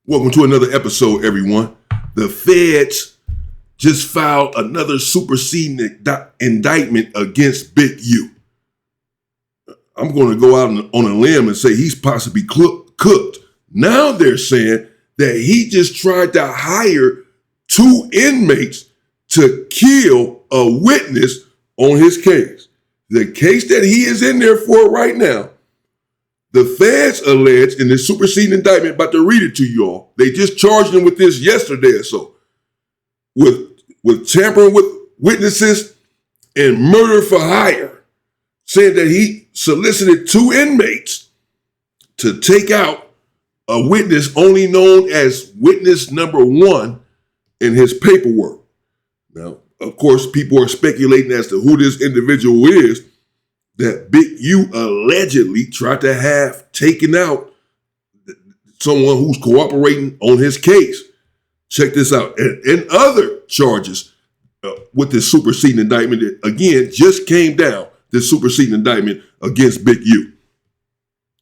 Welcome to another episode, everyone. The feds just filed another superseding indictment against Big U. I'm going to go out on a limb and say he's possibly cooked. Now they're saying that he just tried to hire 2 inmates to kill a witness on his case. The case that he is in there for right now, the feds allege in the superseding indictment, about to read it to you all. They just charged him with this yesterday or so. With tampering with witnesses and murder for hire, saying that he solicited 2 inmates to take out a witness only known as witness number 1 in his paperwork. Now, of course, people are speculating as to who this individual is that Big U allegedly tried to have taken out someone who's cooperating on his case. Check this out. And other charges with this superseding indictment that, again, just came down, this superseding indictment against Big U.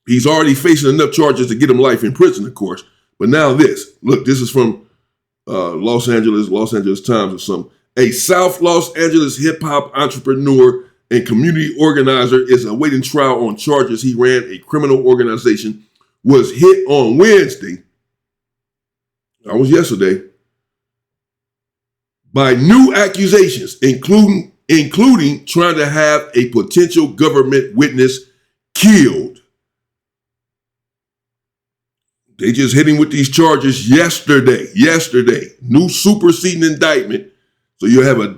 He's already facing enough charges to get him life in prison, of course. But now this. Look, this is from Los Angeles Times or something. A South Los Angeles hip-hop entrepreneur and community organizer is awaiting trial on charges he ran a criminal organization, was hit on Wednesday, that was yesterday, by new accusations, including trying to have a potential government witness killed. They just hit him with these charges yesterday. New superseding indictment. So you have an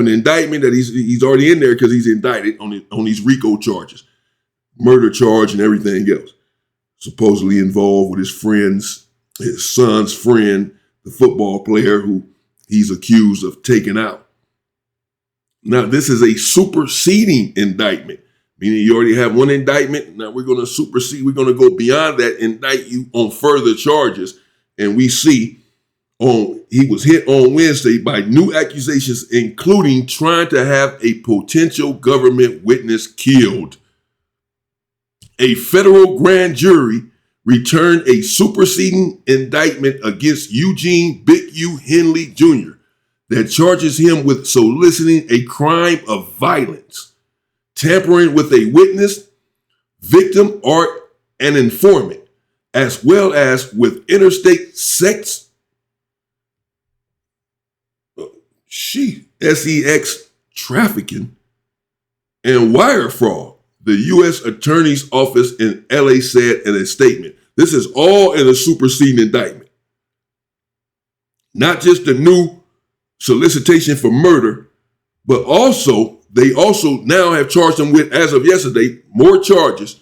indictment that he's already in there because he's indicted on these RICO charges, murder charge and everything else. Supposedly involved with his son's friend, the football player who he's accused of taking out. Now, this is a superseding indictment, meaning you already have one indictment. Now we're going to supersede. We're going to go beyond that, indict you on further charges. And we see he was hit on Wednesday by new accusations, including trying to have a potential government witness killed. A federal grand jury returned a superseding indictment against Eugene Big U Henley Jr. that charges him with soliciting a crime of violence, tampering with a witness, victim, or an informant, as well as with interstate sex SEX trafficking and wire fraud, the U.S. Attorney's Office in L.A. said in a statement. This is all in a superseding indictment. Not just the new solicitation for murder, but they also now have charged him with, as of yesterday, more charges.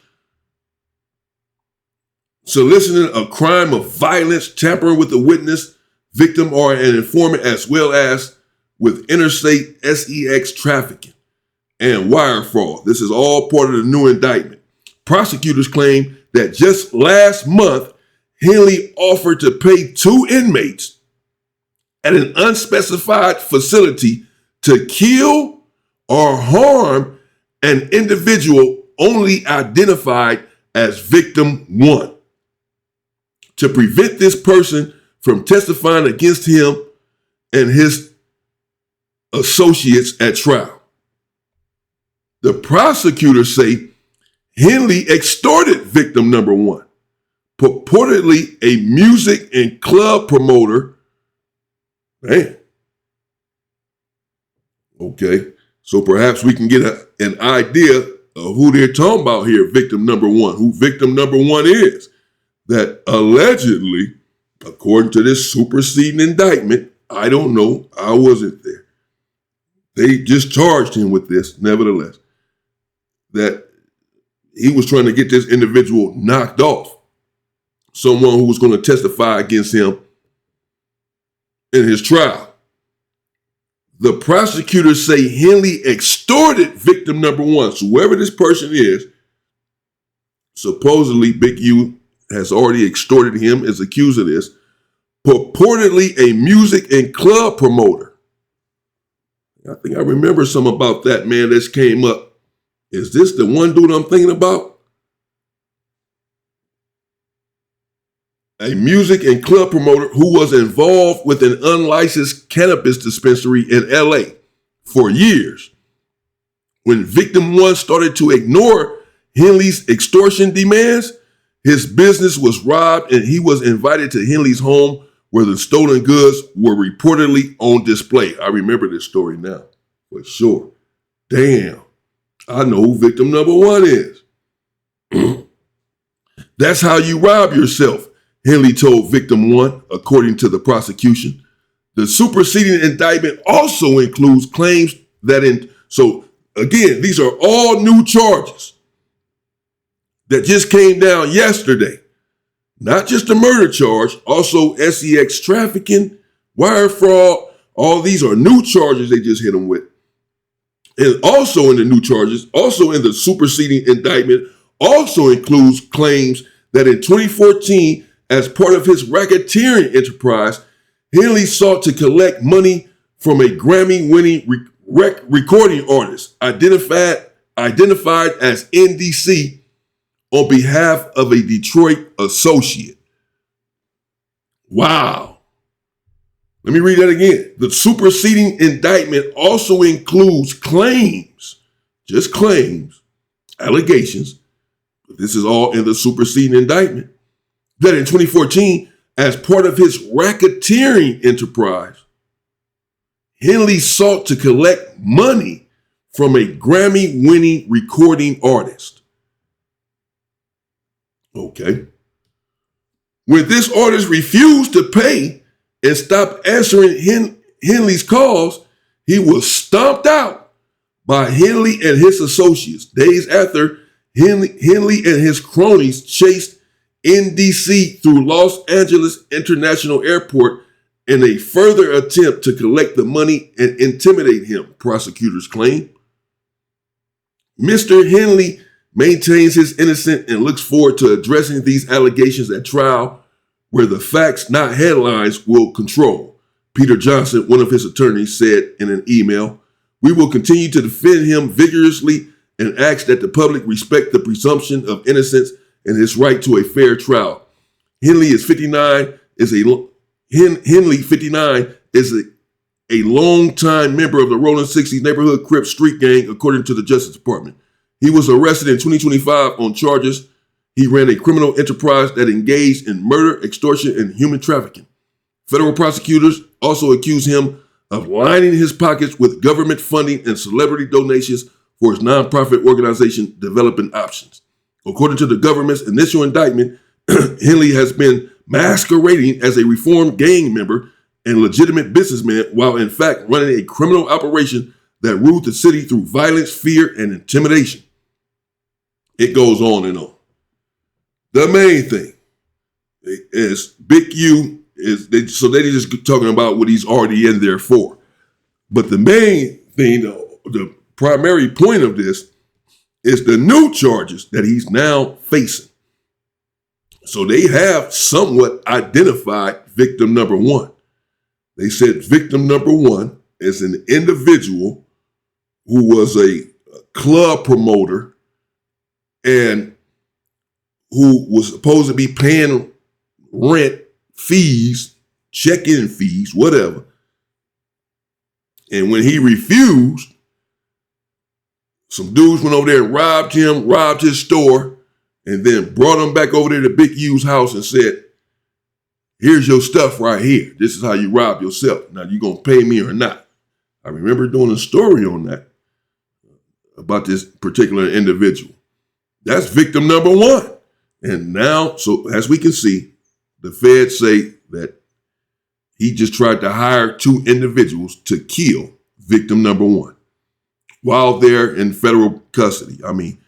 Soliciting a crime of violence, tampering with a witness, victim, or an informant, as well as with interstate SEX trafficking and wire fraud. This is all part of the new indictment. Prosecutors claim that just last month, Henley offered to pay 2 inmates at an unspecified facility to kill or harm an individual only identified as victim 1, to prevent this person from testifying against him and his associates at trial. The prosecutors say Henley extorted victim number 1, purportedly a music and club promoter. Man. Okay, so perhaps we can get an idea of who they're talking about here, victim number 1, who victim number 1 is. That allegedly, according to this superseding indictment, I don't know, I wasn't there. They just charged him with this, nevertheless, that he was trying to get this individual knocked off, someone who was going to testify against him in his trial. The prosecutors say Henley extorted victim number 1. So whoever this person is, supposedly Big U has already extorted him, is accused of this, purportedly a music and club promoter. I think I remember some about that, man, that came up. Is this the one dude I'm thinking about? a music and club promoter who was involved with an unlicensed cannabis dispensary in LA for years. When victim one started to ignore Henley's extortion demands, his business was robbed and he was invited to Henley's home where the stolen goods were reportedly on display. I remember this story now, for sure. Damn, I know who victim number one is. That's how you rob yourself, Henley told victim one, according to the prosecution. The superseding indictment also includes claims that so again, these are all new charges that just came down yesterday. Not just a murder charge, also SEX trafficking, wire fraud. All these are new charges they just hit him with. And also in the new charges, also in the superseding indictment, also includes claims that in 2014, as part of his racketeering enterprise, Henley sought to collect money from a Grammy-winning recording artist identified as NDC on behalf of a Detroit associate. Wow. Let me read that again. The superseding indictment also includes claims, just claims, allegations, but this is all in the superseding indictment, that in 2014, as part of his racketeering enterprise, Henley sought to collect money from a Grammy-winning recording artist. Okay. When this artist refused to pay and stopped answering Henley's calls, he was stomped out by Henley and his associates. Days after, Henley and his cronies chased NDC through Los Angeles International Airport in a further attempt to collect the money and intimidate him, prosecutors claim. Mr. Henley maintains his innocence and looks forward to addressing these allegations at trial, where the facts, not headlines, will control. Peter Johnson, one of his attorneys, said in an email, "We will continue to defend him vigorously and ask that the public respect the presumption of innocence and his right to a fair trial." Henley is 59, Henley 59 is a longtime member of the Rolling 60s neighborhood Crip street gang, according to the Justice Department. He was arrested in 2025 on charges. He ran a criminal enterprise that engaged in murder, extortion, and human trafficking. Federal prosecutors also accuse him of lining his pockets with government funding and celebrity donations for his nonprofit organization, Developing Options. According to the government's initial indictment, Henley has been masquerading as a reformed gang member and legitimate businessman while in fact running a criminal operation that ruled the city through violence, fear, and intimidation. It goes on and on. The main thing is Big U they just talking about what he's already in there for. But the main thing, the primary point of this is the new charges that he's now facing. So they have somewhat identified victim number one. They said victim number one is an individual who was a club promoter and who was supposed to be paying rent, fees, check-in fees, whatever. And when he refused, some dudes went over there and robbed him, robbed his store, and then brought him back over there to Big U's house and said, "Here's your stuff right here. This is how you rob yourself. Now, you going to pay me or not?" I remember doing a story on that about this particular individual. That's victim number one. And now, so as we can see, the feds say that he just tried to hire two individuals to kill victim number one while they're in federal custody. I mean,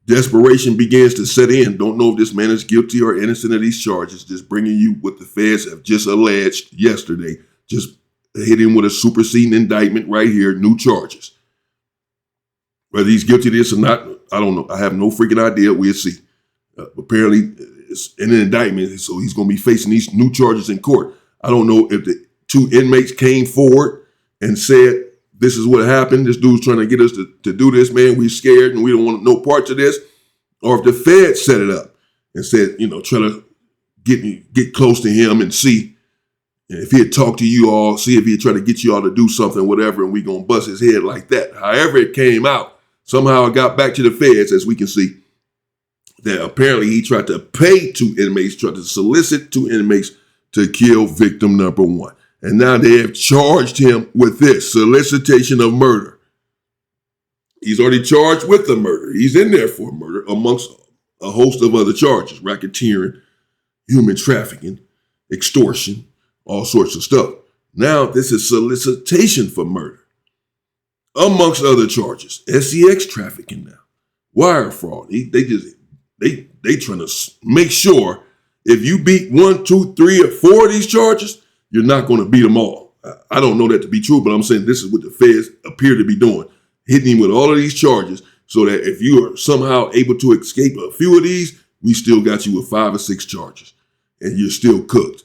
desperation begins to set in. Don't know if this man is guilty or innocent of these charges. Just bringing you what the feds have just alleged yesterday. Just hit him with a superseding indictment right here, new charges. Whether he's guilty of this or not, I don't know. I have no freaking idea. We'll see. Apparently, it's in an indictment, so he's going to be facing these new charges in court. I don't know if the two inmates came forward and said, "This is what happened. This dude's trying to get us to do this, man. We're scared and we don't want no parts of this." Or if the feds set it up and said, try to get close to him and see if he'd talk to you all, see if he'd try to get you all to do something, whatever, and we gonna bust his head like that. However it came out, somehow it got back to the feds, as we can see, that apparently he tried to pay 2 inmates, tried to solicit 2 inmates to kill victim number 1. And now they have charged him with this, solicitation of murder. He's already charged with the murder. He's in there for murder amongst a host of other charges, racketeering, human trafficking, extortion, all sorts of stuff. Now this is solicitation for murder, amongst other charges. SEX trafficking now, wire fraud. They trying to make sure if you beat 1, 2, 3, or 4 of these charges, you're not going to beat them all. I don't know that to be true, but I'm saying this is what the feds appear to be doing, hitting him with all of these charges so that if you are somehow able to escape a few of these, we still got you with 5 or 6 charges and you're still cooked.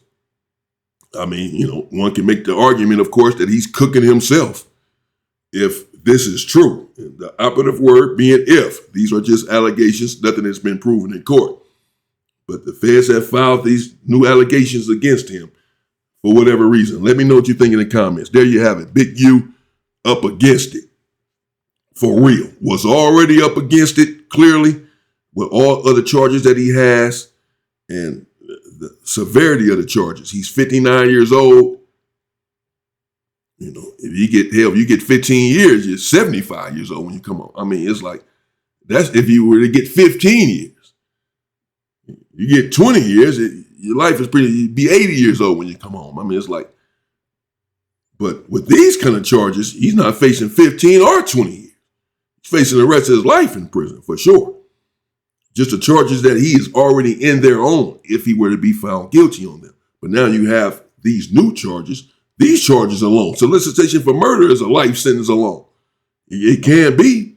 I mean, one can make the argument, of course, that he's cooking himself if this is true. And the operative word being if. These are just allegations. Nothing has been proven in court. But the feds have filed these new allegations against him for whatever reason. Let me know what you think in the comments. There you have it. Big U up against it. For real. Was already up against it, clearly, with all other charges that he has and the severity of the charges. He's 59 years old. If you get 15 years, you're 75 years old when you come on. I mean, it's like, that's if you were to get 15 years. You get 20 years, your life is you'd be 80 years old when you come home. I mean, it's like, but with these kind of charges, he's not facing 15 or 20 years. He's facing the rest of his life in prison, for sure. Just the charges that he is already in their own if he were to be found guilty on them. But now you have these new charges. These charges alone, solicitation for murder is a life sentence alone. It can be.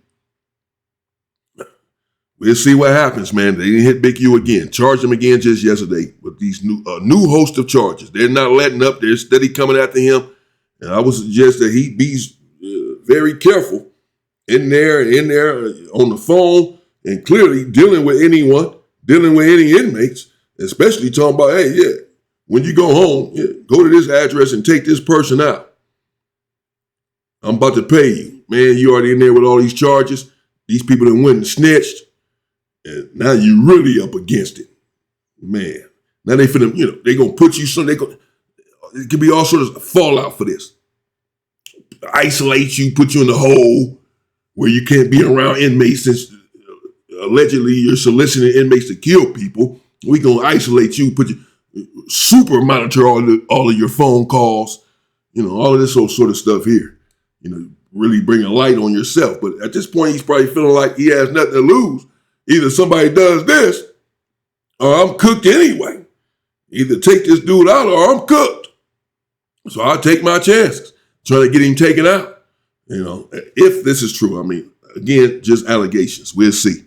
We'll see what happens, man. They didn't hit Big U again. Charged him again just yesterday with these new host of charges. They're not letting up. They're steady coming after him. And I would suggest that he be very careful in there on the phone and clearly dealing with any inmates, especially talking about, hey, yeah, when you go home, go to this address and take this person out. I'm about to pay you. Man, you already in there with all these charges. These people that went and snitched. And now you really up against it. Man. Now they finna, they gonna put you it could be all sorts of fallout for this. Isolate you, put you in the hole where you can't be around inmates since allegedly you're soliciting inmates to kill people. We gonna isolate you, put you super monitor all of your phone calls, all of this sort of stuff here. Really bring a light on yourself. But at this point, he's probably feeling like he has nothing to lose. Either somebody does this, or I'm cooked anyway. Either take this dude out, or I'm cooked. So I'll take my chances, trying to get him taken out. If this is true. I mean, again, just allegations. We'll see.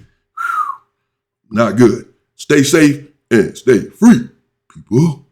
Not good. Stay safe and stay free, people.